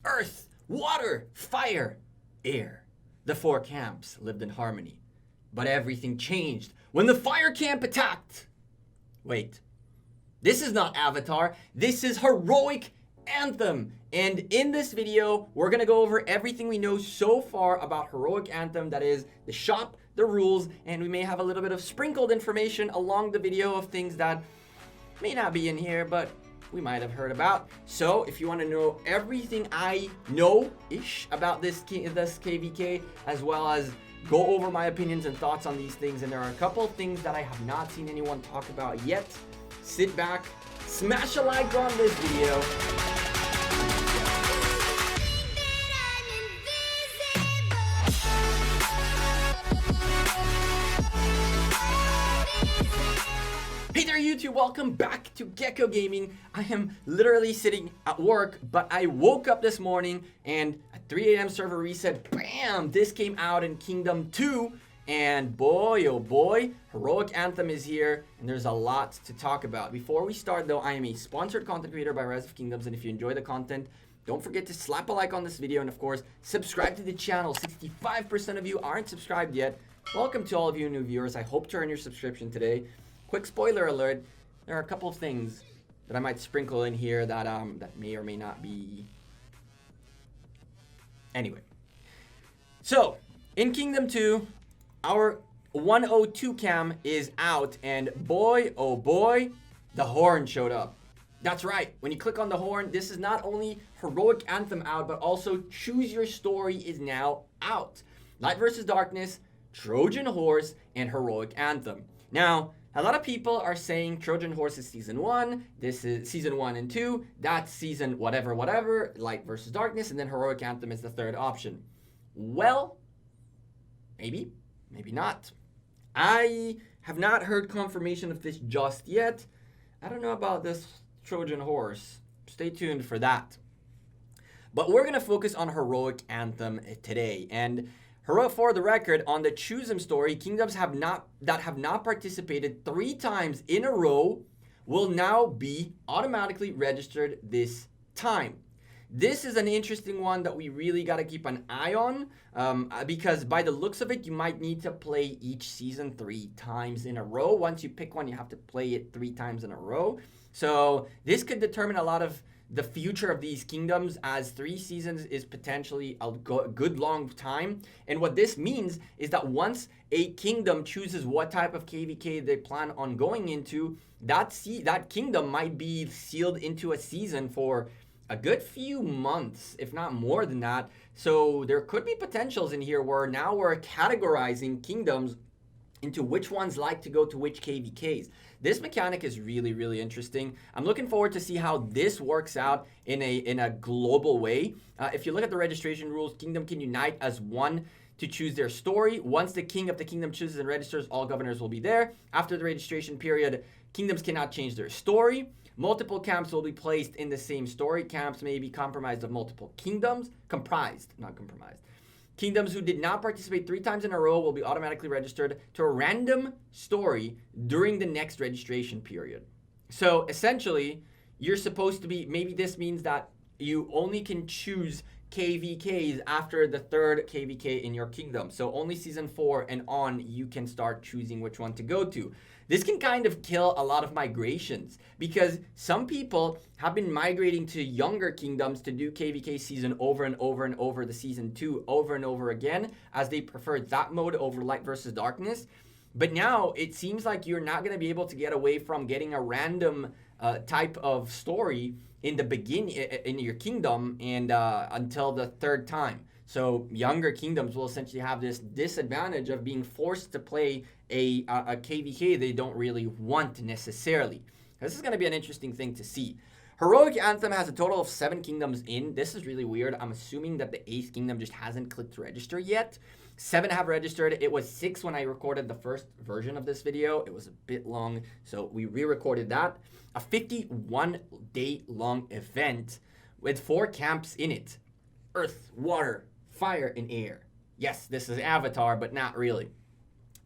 earth, water, fire, air. The 4 camps lived in harmony. But everything changed when the fire camp attacked. Wait, this is not Avatar. This is Heroic Anthem. And in this video, we're going to go over everything we know so far about Heroic Anthem. That is the shop, the rules, and we may have a little bit of sprinkled information along the video of things that may not be in here, but we might have heard about. So if you want to know everything I know-ish about this KVK, as well as go over my opinions and thoughts on these things, and there are a couple of things that I have not seen anyone talk about yet, sit back, smash a like on this video. Hey there YouTube, welcome back to Gekko Gaming. I am literally sitting at work, but I woke up this morning and at 3 a.m. server reset, bam, this came out in Kingdom 2. And boy, oh boy, Heroic Anthem is here, and there's a lot to talk about. Before we start though, I am a sponsored content creator by Rise of Kingdoms, and if you enjoy the content, don't forget to slap a like on this video, and of course, subscribe to the channel. 65% of you aren't subscribed yet. Welcome to all of you new viewers. I hope to earn your subscription today. Quick spoiler alert, there are a couple of things that I might sprinkle in here that that may or may not be. Anyway, so in Kingdom 2, our 102 cam is out, and boy, oh boy, the horn showed up. That's right, when you click on the horn, this is not only Heroic Anthem out, but also Choose Your Story is now out. Light versus Darkness, Trojan Horse, and Heroic Anthem. Now, a lot of people are saying Trojan Horse is Season 1, this is Season 1 and 2, that's Season whatever, Light versus Darkness, and then Heroic Anthem is the third option. Well, maybe not. I have not heard confirmation of this just yet. I don't know about this Trojan Horse. Stay tuned for that. But we're going to focus on Heroic Anthem today. And for the record, on the Choose 'em story, kingdoms have not participated 3 times in a row will now be automatically registered this time. This is an interesting one that we really got to keep an eye on because by the looks of it, you might need to play each season 3 times in a row. Once you pick one, you have to play it 3 times in a row. So this could determine a lot of the future of these kingdoms, as 3 seasons is potentially a good long time. And what this means is that once a kingdom chooses what type of KVK they plan on going into, that kingdom might be sealed into a season for a good few months, if not more than that. So there could be potentials in here where now we're categorizing kingdoms into which ones like to go to which KVKs. This mechanic is really, really interesting. I'm looking forward to see how this works out in a global way. If you look at the registration rules, kingdom can unite as one to choose their story. Once the king of the kingdom chooses and registers, all governors will be there. After the registration period, kingdoms cannot change their story. Multiple camps will be placed in the same story. Camps may be comprised of multiple kingdoms. Not compromised. Kingdoms who did not participate 3 times in a row will be automatically registered to a random story during the next registration period. So essentially, you're supposed to be, maybe this means that you only can choose KVKs after the 3rd KVK in your kingdom. So only season 4 and on, you can start choosing which one to go to. This can kind of kill a lot of migrations because some people have been migrating to younger kingdoms to do KVK season over and over and over, the season 2 over and over again, as they prefer that mode over Light versus Darkness. But now it seems like you're not going to be able to get away from getting a random type of story in the beginning in your kingdom and until the 3rd time. So younger kingdoms will essentially have this disadvantage of being forced to play a KVK they don't really want necessarily. This is going to be an interesting thing to see. Heroic Anthem has a total of 7 kingdoms in. This is really weird. I'm assuming that the 8th kingdom just hasn't clicked register yet. 7 have registered. It was 6 when I recorded the first version of this video. It was a bit long, so we re-recorded that. A 51-day long event with 4 camps in it. Earth, water, fire, and air. Yes, this is Avatar, but not really.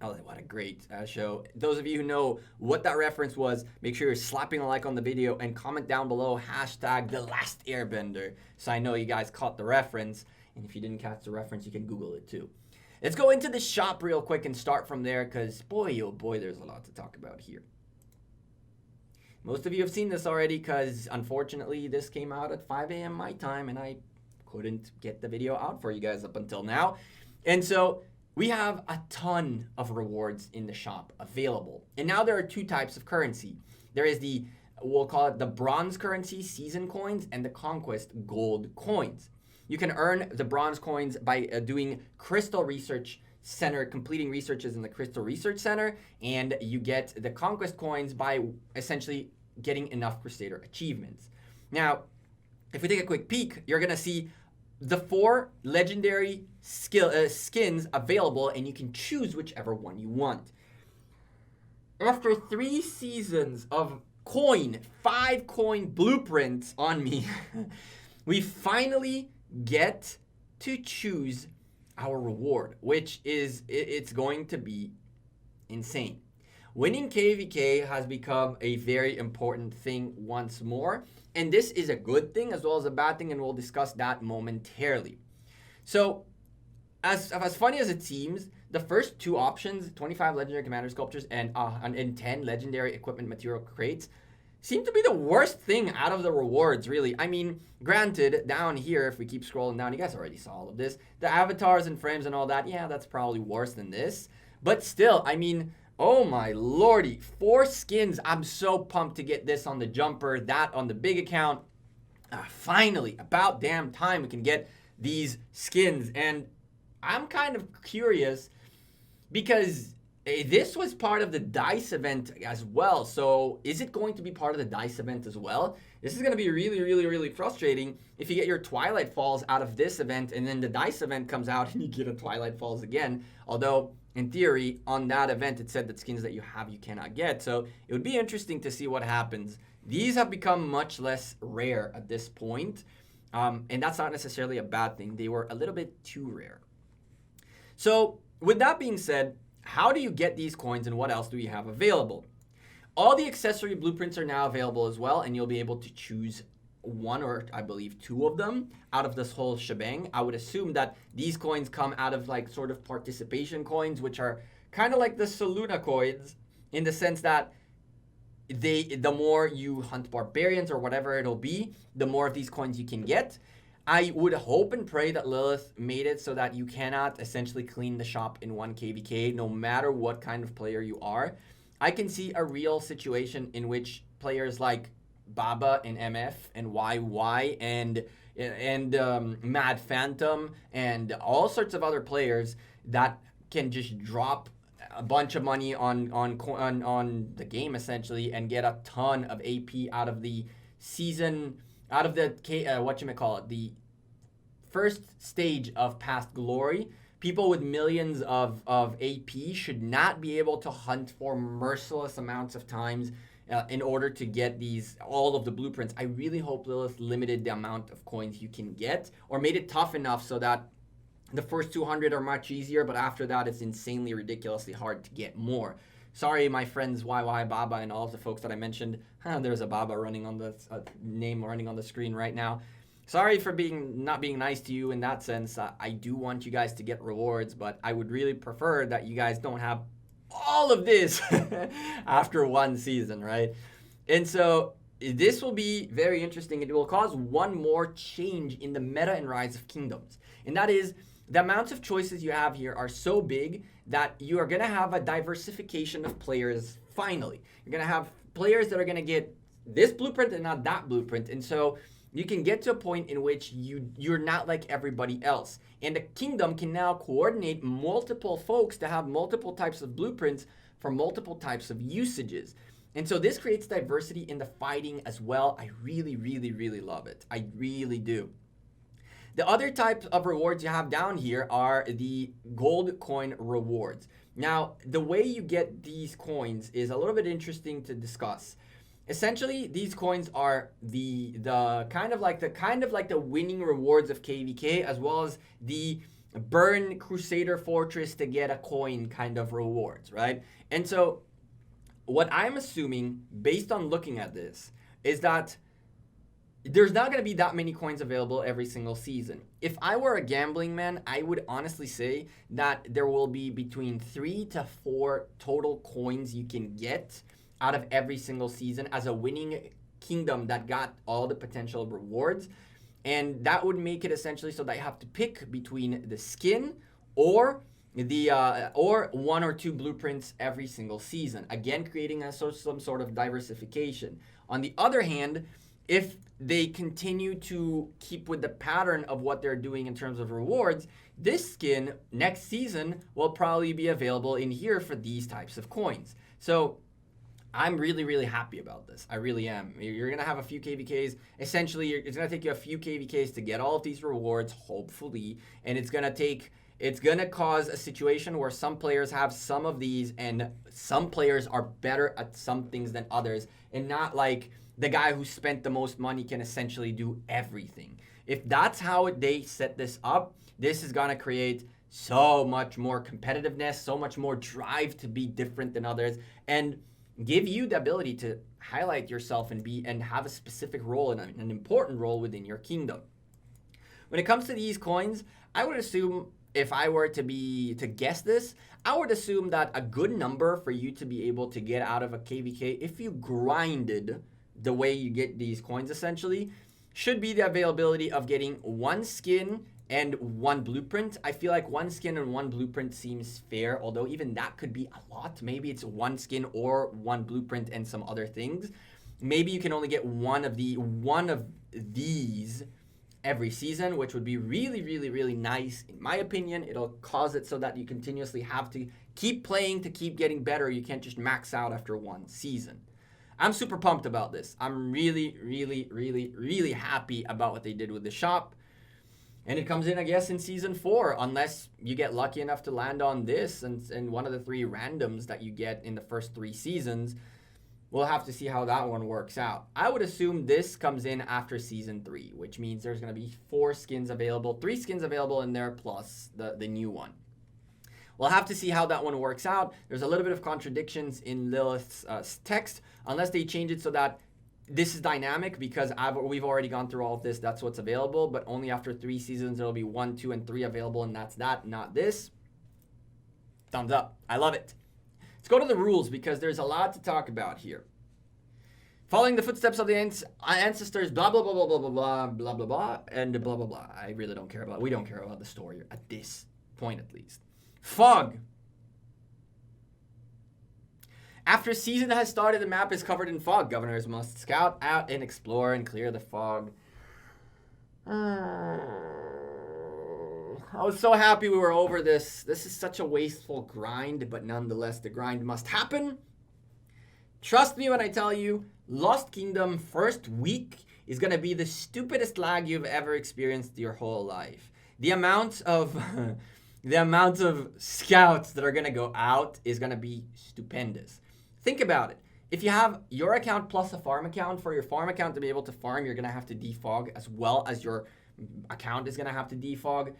Oh, what a great show. Those of you who know what that reference was, make sure you're slapping a like on the video and comment down below hashtag The Last Airbender, so I know you guys caught the reference. And if you didn't catch the reference, you can Google it too. Let's go into the shop real quick and start from there, because boy, oh boy, there's a lot to talk about here. Most of you have seen this already, because unfortunately this came out at 5 a.m. my time and I couldn't get the video out for you guys up until now. And so we have a ton of rewards in the shop available. And now there are two types of currency. There is the, we'll call it the bronze currency season coins and the conquest gold coins. You can earn the bronze coins by doing crystal research center, completing researches in the crystal research center, and you get the conquest coins by essentially getting enough crusader achievements. Now, if we take a quick peek, you're gonna see the 4 legendary skins available, and you can choose whichever one you want. After 3 seasons of 5 coin blueprints on me, we finally get to choose our reward, which is, it's going to be insane. Winning KVK has become a very important thing once more, and this is a good thing as well as a bad thing, and we'll discuss that momentarily. So, as funny as it seems, the first 2 options, 25 legendary commander sculptures and 10 legendary equipment material crates, seem to be the worst thing out of the rewards, really. I mean, granted, down here, if we keep scrolling down, you guys already saw all of this. The avatars and frames and all that, yeah, that's probably worse than this. But still, I mean, oh my lordy, 4 skins. I'm so pumped to get this on the jumper, that on the big account. Finally, about damn time we can get these skins. And I'm kind of curious because this was part of the DICE event as well. So is it going to be part of the DICE event as well? This is going to be really, really, really frustrating if you get your Twilight Falls out of this event and then the DICE event comes out and you get a Twilight Falls again. Although, in theory, on that event, it said that skins that you have, you cannot get. So it would be interesting to see what happens. These have become much less rare at this point. And that's not necessarily a bad thing. They were a little bit too rare. So with that being said, how do you get these coins and what else do we have available? All the accessory blueprints are now available as well, and you'll be able to choose 1 or I believe 2 of them out of this whole shebang. I would assume that these coins come out of like sort of participation coins, which are kind of like the Soluna coins in the sense that the more you hunt barbarians or whatever it'll be, the more of these coins you can get. I would hope and pray that Lilith made it so that you cannot essentially clean the shop in 1 KVK, no matter what kind of player you are. I can see a real situation in which players like Baba and MF and YY and Mad Phantom and all sorts of other players that can just drop a bunch of money on the game essentially and get a ton of AP out of the season, out of the the first stage of Past Glory. People with millions of AP should not be able to hunt for merciless amounts of times in order to get all of the blueprints. I really hope Lilith limited the amount of coins you can get, or made it tough enough so that the first 200 are much easier, but after that it's insanely ridiculously hard to get more. Sorry, my friends YY, Baba, and all of the folks that I mentioned. There's a Baba running on the name running on the screen right now. Sorry for not being nice to you in that sense. I do want you guys to get rewards, but I would really prefer that you guys don't have all of this after 1 season, right? And so this will be very interesting. It will cause one more change in the meta in Rise of Kingdoms, and that is the amounts of choices you have here are so big that you are going to have a diversification of players finally. You're going to have players that are going to get this blueprint and not that blueprint, and so you can get to a point in which you're not like everybody else. And the kingdom can now coordinate multiple folks to have multiple types of blueprints for multiple types of usages. And so this creates diversity in the fighting as well. I really, really, really love it. I really do. The other types of rewards you have down here are the gold coin rewards. Now, the way you get these coins is a little bit interesting to discuss. Essentially, these coins are the kind of like the winning rewards of KVK, as well as the burn Crusader Fortress to get a coin kind of rewards, right? And so what I'm assuming, based on looking at this, is that there's not going to be that many coins available every single season. If I were a gambling man, I would honestly say that there will be between 3 to 4 total coins you can get out of every single season as a winning kingdom that got all the potential rewards. And that would make it essentially so that you have to pick between the skin or or 1 or 2 blueprints every single season. Again, creating some sort of diversification. On the other hand, if they continue to keep with the pattern of what they're doing in terms of rewards, this skin next season will probably be available in here for these types of coins. So I'm really, really happy about this. I really am. You're going to have a few KVKs. Essentially, it's going to take you a few KVKs to get all of these rewards, hopefully. And it's going to cause a situation where some players have some of these and some players are better at some things than others. And not like the guy who spent the most money can essentially do everything. If that's how they set this up, this is going to create so much more competitiveness, so much more drive to be different than others, and give you the ability to highlight yourself and have a specific role and an important role within your kingdom. When it comes to these coins, I would assume, if I were to guess this, I would assume that a good number for you to be able to get out of a KVK, if you grinded the way you get these coins essentially, should be the availability of getting 1 skin and 1 blueprint. I feel like 1 skin and 1 blueprint seems fair, although even that could be a lot. Maybe it's 1 skin or 1 blueprint and some other things. Maybe you can only get one of these every season, which would be really, really, really nice. In my opinion, it'll cause it so that you continuously have to keep playing to keep getting better. You can't just max out after 1 season. I'm super pumped about this. I'm really, really, really, really happy about what they did with the shop. And it comes in, I guess, in Season 4, unless you get lucky enough to land on this and one of the 3 randoms that you get in the first 3 seasons. We'll have to see how that one works out. I would assume this comes in after Season 3, which means there's going to be 4 skins available, 3 skins available in there, plus the new one. We'll have to see how that one works out. There's a little bit of contradictions in Lilith's text, unless they change it so that this is dynamic, because we've already gone through all of this. That's what's available, but only after 3 seasons there'll be 1, 2, and 3 available, and that's that, not this. Thumbs up. I love it. Let's go to the rules, because there's a lot to talk about here. Following the footsteps of the ancestors, blah, blah, blah, blah, blah, blah, blah, blah, blah, blah, and blah, blah, blah. I really don't care about it. We don't care about the story at this point, at least. Fog. After season has started, the map is covered in fog. Governors must scout out and explore and clear the fog. I was so happy we were over this. This is such a wasteful grind, but nonetheless, the grind must happen. Trust me when I tell you, Lost Kingdom first week is going to be the stupidest lag you've ever experienced your whole life. The amount of scouts that are going to go out is going to be stupendous. Think about it. If you have your account plus a farm account, for your farm account to be able to farm, you're going to have to defog, as well as your account is going to have to defog,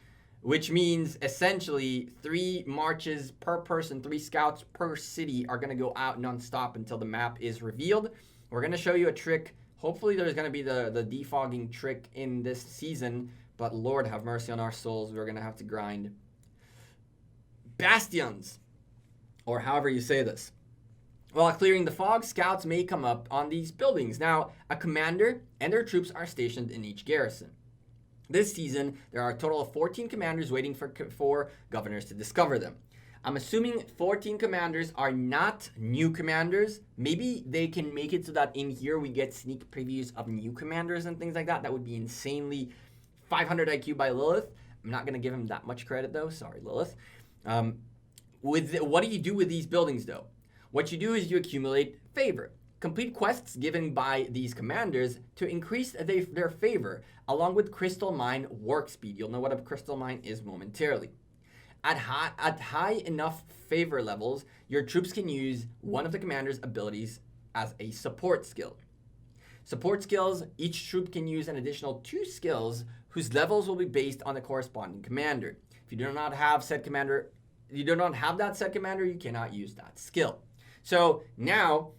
which means essentially 3 marches per person, 3 scouts per city are going to go out nonstop until the map is revealed. We're going to show you a trick. Hopefully there's going to be the defogging trick in this season, but Lord have mercy on our souls. We're going to have to grind bastions, or however you say this. While clearing the fog, scouts may come up on these buildings. Now, a commander and their troops are stationed in each garrison. This season, there are a total of 14 commanders waiting for governors to discover them. I'm assuming 14 commanders are not new commanders. Maybe they can make it so that in here we get sneak previews of new commanders and things like that. That would be insanely 500 IQ by Lilith. I'm not going to give him that much credit, though. Sorry, Lilith. What do you do with these buildings, though? What you do is you accumulate favor. Complete quests given by these commanders to increase their favor, along with crystal mine work speed. You'll know what a crystal mine is momentarily. At high enough favor levels, your troops can use one of the commander's abilities as a support skill. Support skills, each troop can use an additional 2 skills whose levels will be based on the corresponding commander. If you do not have said commander, you do not have that said commander, you cannot use that skill. So now,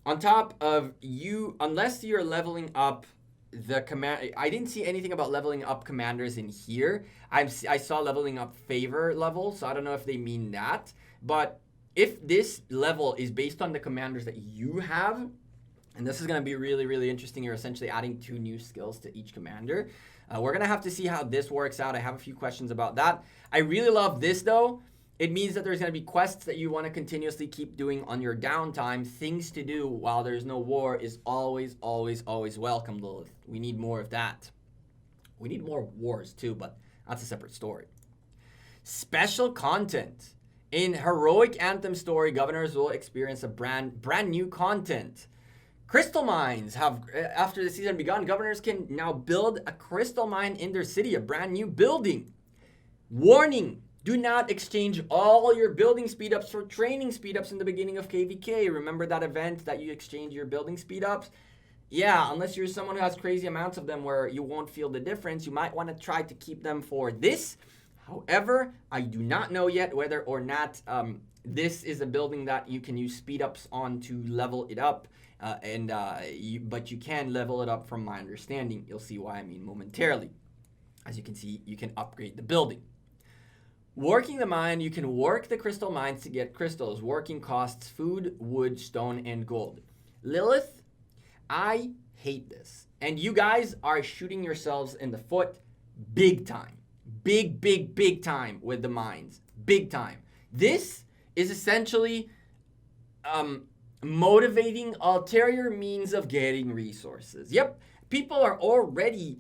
on top of you, unless you're leveling up the command, I didn't see anything about leveling up commanders in here. I saw leveling up favor level, so I don't know if they mean that. But if this level is based on the commanders that you have, and this is going to be really, really interesting. You're essentially adding 2 new skills to each commander. We're going to have to see how this works out. I have a few questions about that. I really love this, though. It means that there's going to be quests that you want to continuously keep doing on your downtime. Things to do while there's no war is always, always, always welcome, Lilith. We need more of that. We need more wars, too, but that's a separate story. Special content. In Heroic Anthem story, governors will experience a brand new content. Crystal mines have, after the season begun, governors can now build a crystal mine in their city, a brand new building. Warning, do not exchange all your building speedups for training speedups in the beginning of KVK. Remember that event that you exchange your building speedups? Yeah, unless you're someone who has crazy amounts of them where you won't feel the difference, you might want to try to keep them for this. However, I do not know yet whether or not this is a building that you can use speed ups on to level it up. But you can level it up from my understanding. You'll see why I mean momentarily. As you can see, you can upgrade the building. Working the mine, you can work the crystal mines to get crystals. Working costs food, wood, stone, and gold. Lilith, I hate this. And you guys are shooting yourselves in the foot big time. Big time with the mines. Big time. This is essentially motivating ulterior means of getting resources. Yep, people are already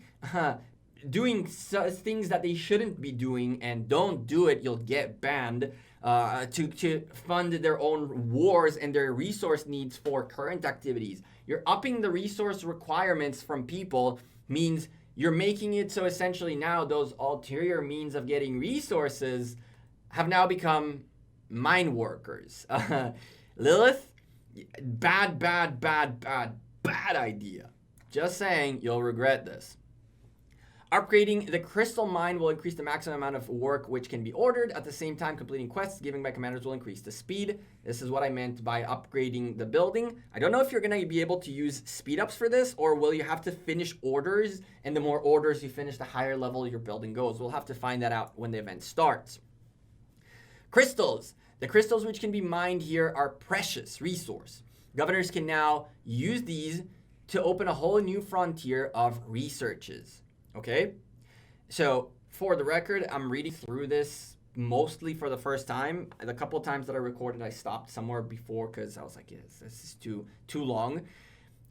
doing things that they shouldn't be doing, and don't do it, you'll get banned, to fund their own wars and their resource needs for current activities. You're upping the resource requirements from people, means you're making it so essentially now those ulterior means of getting resources have now become mine workers. Lilith, bad idea. Just saying, you'll regret this. Upgrading the crystal mine will increase the maximum amount of work which can be ordered. At the same time, completing quests given by commanders will increase the speed. This is what I meant by upgrading the building. I don't know if you're going to be able to use speed ups for this, or will you have to finish orders, and the more orders you finish, the higher level your building goes. We'll have to find that out when the event starts. Crystals. The crystals which can be mined here are precious resource. Governors can now use these to open a whole new frontier of researches. Okay, so for the record, I'm reading through this mostly for the first time. The couple of times that I recorded, I stopped somewhere before because I was like, yes, this is too long.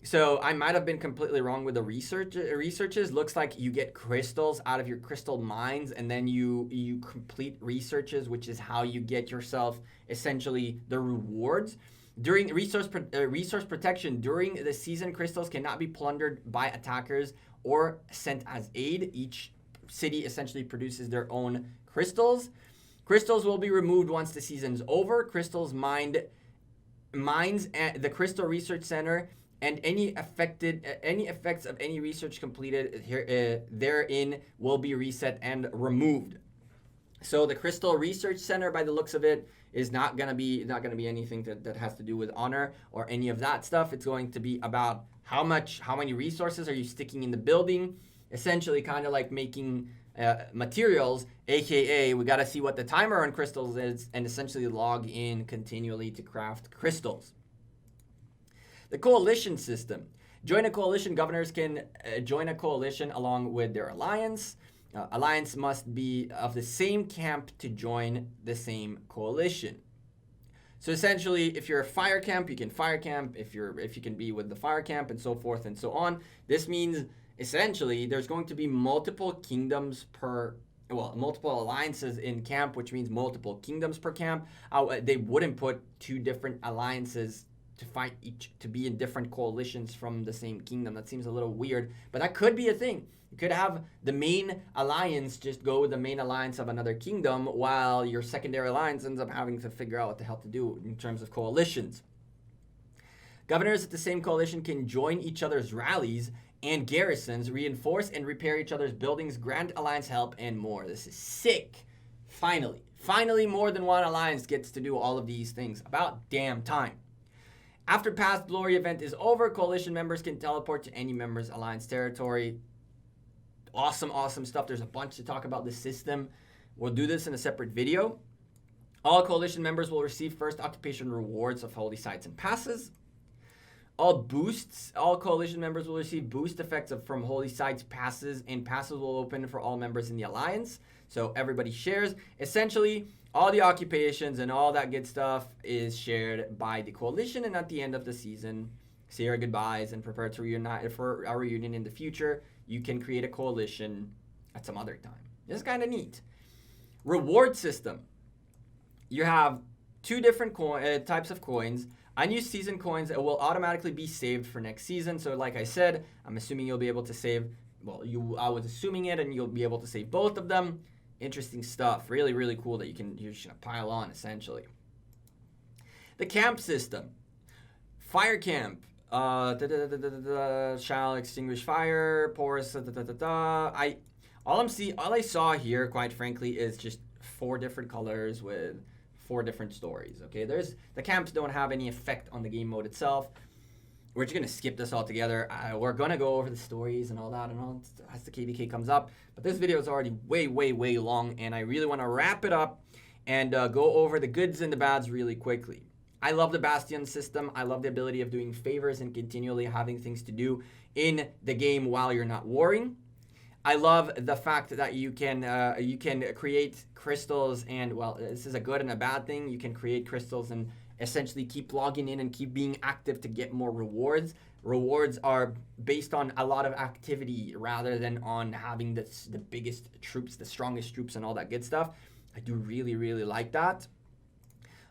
So I might have been completely wrong with the researches. Looks like you get crystals out of your crystal mines, and then you complete researches, which is how you get yourself essentially the rewards. During resource protection, during the season, crystals cannot be plundered by attackers or sent as aid. Each city essentially produces their own crystals. Crystals will be removed once the season's over. Crystals mines at the Crystal Research Center, and any effects of any research completed here therein will be reset and removed. So the Crystal Research Center, by the looks of it, is not gonna be anything that has to do with honor or any of that stuff. It's going to be about how many resources are you sticking in the building, essentially kind of like making materials, aka we got to see what the timer on crystals is and essentially log in continually to craft crystals. The coalition system. Join a coalition. Governors can join a coalition along with their alliance. Alliance must be of the same camp to join the same coalition. So essentially, if you're a fire camp, you can fire camp. If you can be with the fire camp, and so forth and so on. This means essentially there's going to be multiple kingdoms multiple alliances in camp, which means multiple kingdoms per camp. They wouldn't put 2 different alliances to fight to be in different coalitions from the same kingdom. That seems a little weird, but that could be a thing. You could have the main alliance just go with the main alliance of another kingdom, while your secondary alliance ends up having to figure out what the hell to do in terms of coalitions. Governors at the same coalition can join each other's rallies and garrisons, reinforce and repair each other's buildings, grant alliance help, and more. This is sick. Finally, more than one alliance gets to do all of these things. About damn time. After Past Glory event is over, coalition members can teleport to any member's alliance territory. Awesome stuff. There's a bunch to talk about this system. We'll do this in a separate video. All coalition members will receive first occupation rewards of holy sites and passes. All coalition members will receive boost effects from holy sites, passes, and passes will open for all members in the alliance. So everybody shares. Essentially, all the occupations and all that good stuff is shared by the coalition, and at the end of the season, say our goodbyes and prepare to reunite for our reunion in the future. You can create a coalition at some other time. This is kind of neat. Reward system. You have two different types of coins. Unused season coins will automatically be saved for next season. So like I said, I'm assuming you'll be able to save, I was assuming it, and you'll be able to save both of them. Interesting stuff. Really cool that you're just gonna pile on, essentially. The camp system. Fire camp. Shall extinguish fire. Porous. All I saw here, quite frankly, is just 4 different colors with 4 different stories. Okay, the camps don't have any effect on the game mode itself. We're just gonna skip this altogether. We're gonna go over the stories and all that and all as the KVK comes up. But this video is already way long, and I really want to wrap it up and go over the goods and the bads really quickly. I love the Bastion system. I love the ability of doing favors and continually having things to do in the game while you're not warring. I love the fact that you can create crystals, and this is a good and a bad thing. You can create crystals and essentially keep logging in and keep being active to get more rewards. Rewards are based on a lot of activity rather than on having the biggest troops, the strongest troops, and all that good stuff. I do really like that.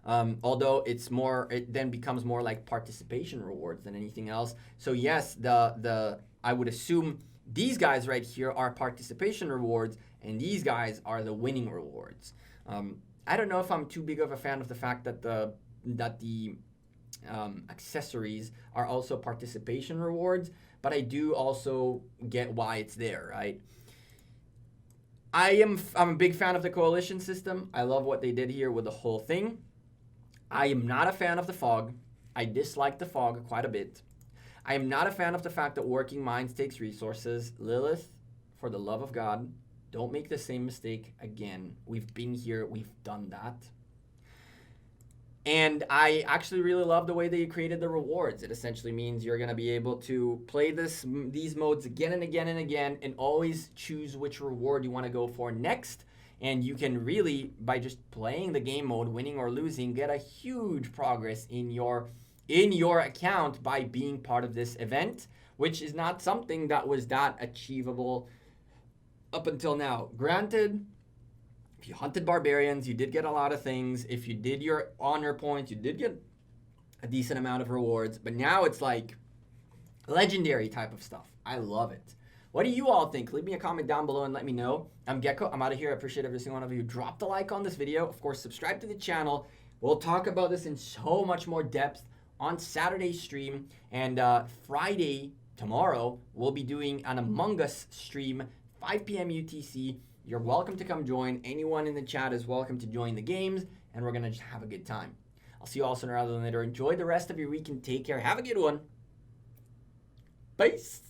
Although it then becomes more like participation rewards than anything else. So yes, I would assume these guys right here are participation rewards, and these guys are the winning rewards. I don't know if I'm too big of a fan of the fact that the accessories are also participation rewards, but I do also get why it's there, right? I'm a big fan of the coalition system. I love what they did here with the whole thing. I am not a fan of the fog. I dislike the fog quite a bit. I am not a fan of the fact that working mines takes resources. Lilith, for the love of God, don't make the same mistake again. We've been here, we've done that. And I actually really love the way they created the rewards. It essentially means you're going to be able to play these modes again and again and always choose which reward you want to go for next. And you can really, by just playing the game mode, winning or losing, get a huge progress in your account by being part of this event, which is not something that was that achievable up until now. Granted, if you hunted barbarians, you did get a lot of things. If you did your honor points, you did get a decent amount of rewards. But now it's like legendary type of stuff. I love it. What do you all think? Leave me a comment down below and let me know. I'm Gekko. I'm out of here. I appreciate every single one of you. Drop the like on this video. Of course, subscribe to the channel. We'll talk about this in so much more depth on Saturday's stream. And Friday, tomorrow, we'll be doing an Among Us stream, 5 p.m. UTC. You're welcome to come join. Anyone in the chat is welcome to join the games, and we're going to just have a good time. I'll see you all sooner rather than later. Enjoy the rest of your week and take care. Have a good one. Peace.